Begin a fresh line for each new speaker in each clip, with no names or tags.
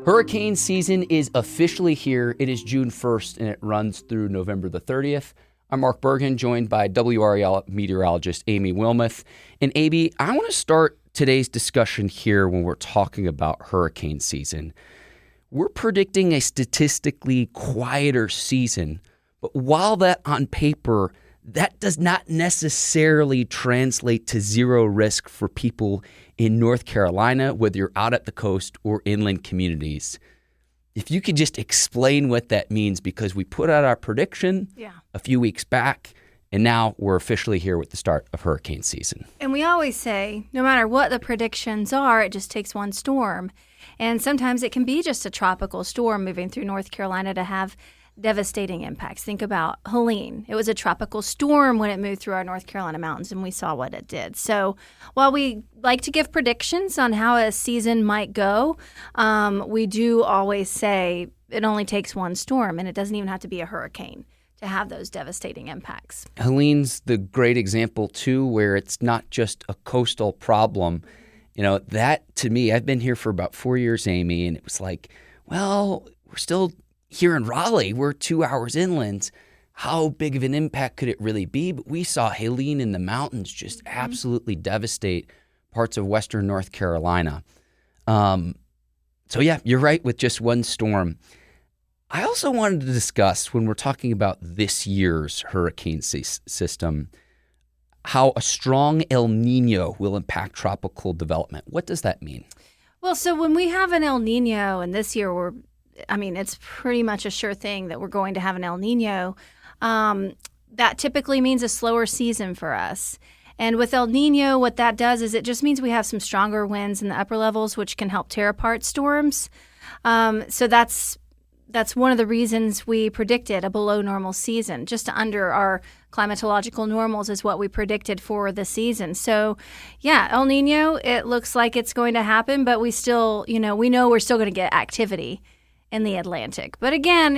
Hurricane season is officially here. It is June 1st, and it runs through November the 30th. I'm Mark Bergin, joined by WRAL meteorologist Aimee Wilmoth. And Aimee, I want to start today's discussion here when we're talking about hurricane season. We're predicting a statistically quieter season, but while that on paper, that does not necessarily translate to zero risk for people in North Carolina, whether you're out at the coast or inland communities. If you could just explain what that means, because we put out our prediction a few weeks back, and now we're officially here with the start of hurricane season.
And we always say, no matter what the predictions are, it just takes one storm. And sometimes it can be just a tropical storm moving through North Carolina to have devastating impacts. Think about Helene. It was a tropical storm when it moved through our North Carolina mountains, and we saw what it did. So while we like to give predictions on how a season might go, we do always say it only takes one storm, and it doesn't even have to be a hurricane to have those devastating impacts.
Helene's the great example, too, where it's not just a coastal problem. You know, that to me, I've been here for about 4 years, Aimee, and it was like, well, we're still here in Raleigh, we're 2 hours inland. How big of an impact could it really be? But we saw Helene in the mountains just absolutely devastate parts of western North Carolina. So yeah, you're right with just one storm. I also wanted to discuss, when we're talking about this year's hurricane system, how a strong El Nino will impact tropical development. What does that mean?
Well, so when we have an El Nino, and this year it's pretty much a sure thing that we're going to have an El Nino. That typically means a slower season for us. And with El Nino, what that does is it just means we have some stronger winds in the upper levels, which can help tear apart storms. So that's one of the reasons we predicted a below normal season. Just under our climatological normals is what we predicted for the season. So yeah, El Nino, it looks like it's going to happen, but we still, we know we're still going to get activity in the Atlantic. But again,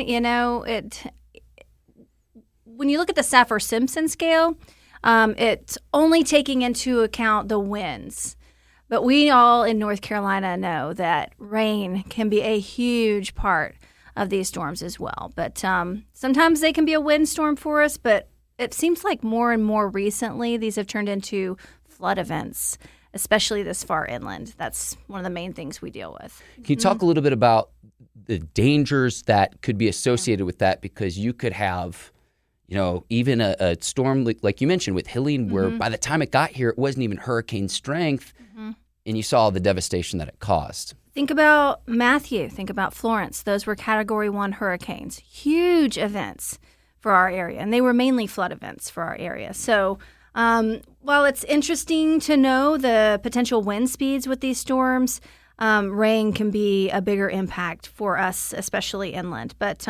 when you look at the Saffir-Simpson scale, it's only taking into account the winds. But we all in North Carolina know that rain can be a huge part of these storms as well. But sometimes they can be a windstorm for us, but it seems like more and more recently these have turned into flood events, especially this far inland. That's one of the main things we deal with.
Can you talk a little bit about the dangers that could be associated with that? Because you could have, even a storm like you mentioned with Helene, where by the time it got here, it wasn't even hurricane strength, and you saw the devastation that it caused.
Think about Matthew. Think about Florence. Those were Category 1 hurricanes, huge events for our area, and they were mainly flood events for our area. So while it's interesting to know the potential wind speeds with these storms, rain can be a bigger impact for us, especially inland. But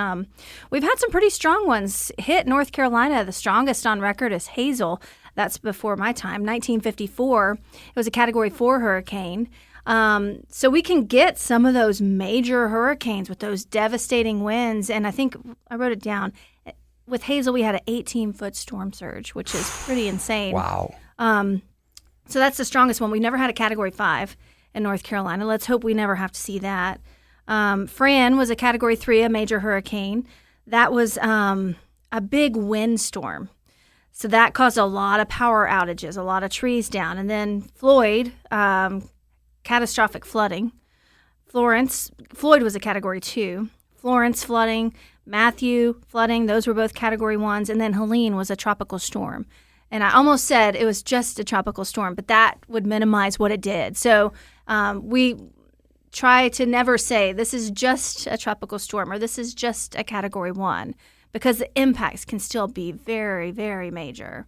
we've had some pretty strong ones hit North Carolina. The strongest on record is Hazel. That's before my time, 1954. It was a Category 4 hurricane. So we can get some of those major hurricanes with those devastating winds. And I think I wrote it down. With Hazel, we had an 18-foot storm surge, which is pretty insane.
Wow.
So that's the strongest one. We never had a Category 5 in North Carolina. Let's hope we never have to see that. Fran was a Category 3, a major hurricane. That was a big windstorm. So that caused a lot of power outages, a lot of trees down. And then Floyd, catastrophic flooding. Floyd was a Category 2. Florence flooding, Matthew flooding, those were both Category 1s. And then Helene was a tropical storm. And I almost said it was just a tropical storm, but that would minimize what it did. So we try to never say this is just a tropical storm or this is just a Category 1, because the impacts can still be very, very major.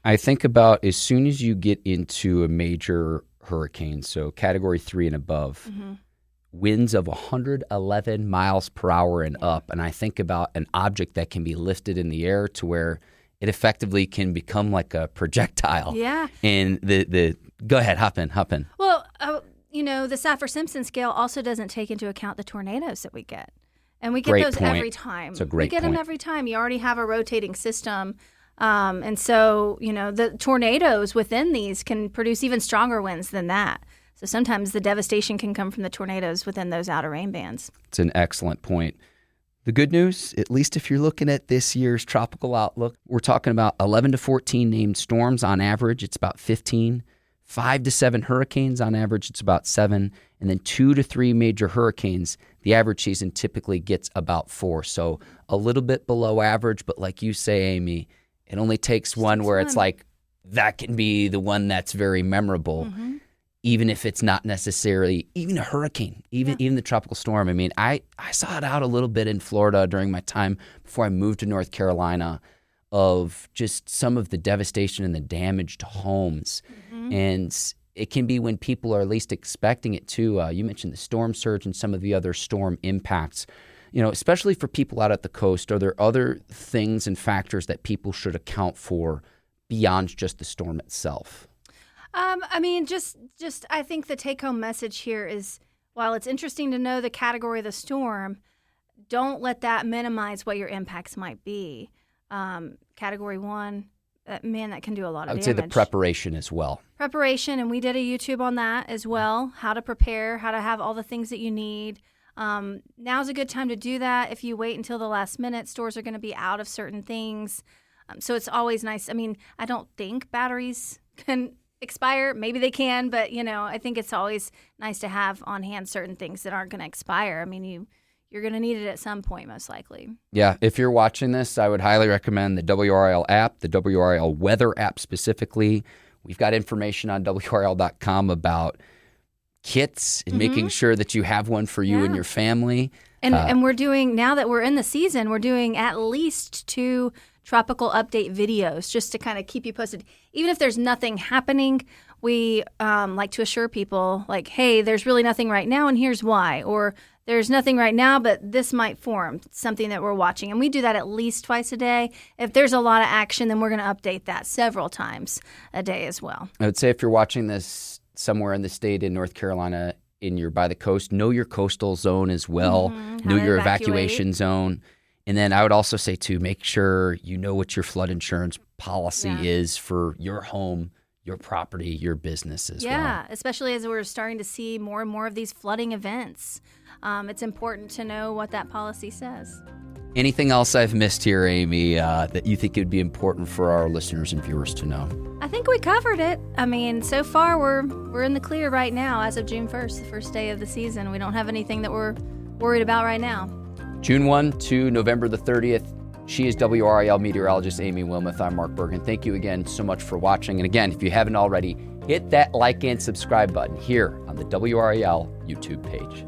I think about as soon as you get into a major hurricane, so Category 3 and above, winds of 111 miles per hour and up, and I think about an object that can be lifted in the air to where it effectively can become like a projectile.
Yeah.
And go ahead, hop in.
Well, the Saffir-Simpson scale also doesn't take into account the tornadoes that we get. And we get those every time.
It's a great point.
We get them every time. You already have a rotating system. And so, the tornadoes within these can produce even stronger winds than that. So sometimes the devastation can come from the tornadoes within those outer rain bands.
It's an excellent point. The good news, at least if you're looking at this year's tropical outlook, we're talking about 11 to 14 named storms on average. It's about 15. 5 to 7 hurricanes on average. It's about 7. And then 2 to 3 major hurricanes. The average season typically gets about 4. So a little bit below average. But like you say, Aimee, it only takes one where it's like that can be the one that's very memorable. Mm-hmm. Even if it's not necessarily even a hurricane, even the tropical storm. I mean, I saw it out a little bit in Florida during my time before I moved to North Carolina of just some of the devastation and the damage to homes. Mm-hmm. And it can be when people are least expecting it too. You mentioned the storm surge and some of the other storm impacts. Especially for people out at the coast, are there other things and factors that people should account for beyond just the storm itself?
I think the take-home message here is, while it's interesting to know the category of the storm, don't let that minimize what your impacts might be. Category 1, that can do a lot of damage.
I would say the preparation as well.
Preparation, and we did a YouTube on that as well, how to prepare, how to have all the things that you need. Now's a good time to do that. If you wait until the last minute, stores are going to be out of certain things. So it's always nice. I mean, I don't think batteries can expire. Maybe they can, but I think it's always nice to have on hand certain things that aren't going to expire. I mean, you're going to need it at some point, most likely.
Yeah, if you're watching this, I would highly recommend the WRAL app, the WRAL Weather app specifically. We've got information on WRAL.com about kits and making sure that you have one for you and your family.
And we're doing, now that we're in the season, we're doing at least 2 tropical update videos just to kind of keep you posted. Even if there's nothing happening, we like to assure people, like, hey, there's really nothing right now and here's why. Or there's nothing right now, but this might form something that we're watching. And we do that at least twice a day. If there's a lot of action, then we're going to update that several times a day as well.
I would say if you're watching this somewhere in the state in North Carolina, you're by the coast, know your coastal zone as well. Know your evacuation zone. And then I would also say, too, make sure you know what your flood insurance policy is for your home, your property, your business as well.
Yeah, especially as we're starting to see more and more of these flooding events. It's important to know what that policy says.
Anything else I've missed here, Aimee, that you think would be important for our listeners and viewers to know?
I think we covered it. I mean, so far we're in the clear right now as of June 1st, the first day of the season. We don't have anything that we're worried about right now.
June 1 to November the 30th. She is WRAL meteorologist Aimee Wilmoth. I'm Mark Bergin. Thank you again so much for watching. And again, if you haven't already, hit that like and subscribe button here on the WRAL YouTube page.